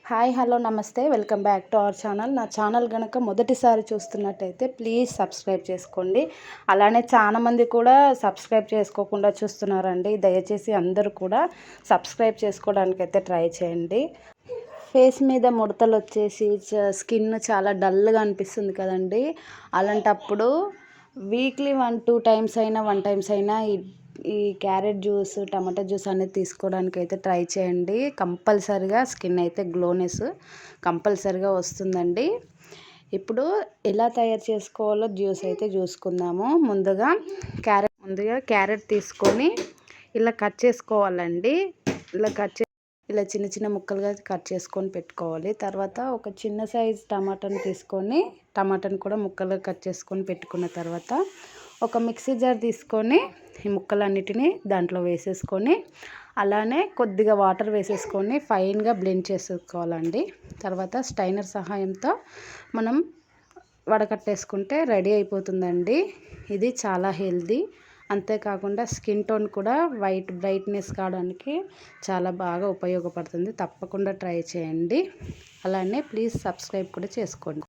Hi hello నమస్తే welcome back to our channel. నా channel కనుక మొదటిసారి చూస్తున్నట్టయితే ప్లీజ్ సబ్స్క్రైబ్ చేసుకోండి. అలానే చాలామంది కూడా సబ్స్క్రైబ్ చేసుకోకుండా చూస్తున్నారండి. దయచేసి అందరూ కూడా సబ్స్క్రైబ్ చేసుకోవడానికైతే ట్రై చేయండి. ఫేస్ మీద ముడతలు వచ్చేసి స్కిన్ చాలా డల్గా అనిపిస్తుంది కదండి. అలాంటప్పుడు వీక్లీ 1-2 టైమ్స్ అయినా 1 టైమ్స్ అయినా ఈ క్యారెట్ జ్యూస్, టమాటా జ్యూస్ అనేది తీసుకోవడానికి అయితే ట్రై చేయండి. కంపల్సరిగా స్కిన్ అయితే గ్లోనెస్ కంపల్సరిగా వస్తుందండి. ఇప్పుడు ఎలా తయారు చేసుకోవాలో జ్యూస్ అయితే చూసుకుందాము. ముందుగా క్యారెట్ తీసుకొని ఇలా కట్ చేసుకోవాలండి. ఇలా చిన్న చిన్న ముక్కలుగా కట్ చేసుకొని పెట్టుకోవాలి. తర్వాత ఒక చిన్న సైజ్ టమాటాను కూడా ముక్కలుగా కట్ చేసుకొని పెట్టుకున్న తర్వాత ఒక మిక్సీ జార్ తీసుకొని ఈ ముక్కలన్నిటినీ దాంట్లో వేసేసుకొని అలానే కొద్దిగా వాటర్ వేసేసుకొని ఫైన్గా బ్లెండ్ చేసుకోవాలండి. తర్వాత స్టైనర్ సహాయంతో మనం వడకట్టేసుకుంటే రెడీ అయిపోతుందండి. ఇది చాలా హెల్దీ. అంతేకాకుండా స్కిన్ టోన్ కూడా బ్రైట్నెస్ కావడానికి చాలా బాగా ఉపయోగపడుతుంది. తప్పకుండా ట్రై చేయండి. అలానే ప్లీజ్ సబ్స్క్రైబ్ కూడా చేసుకోండి.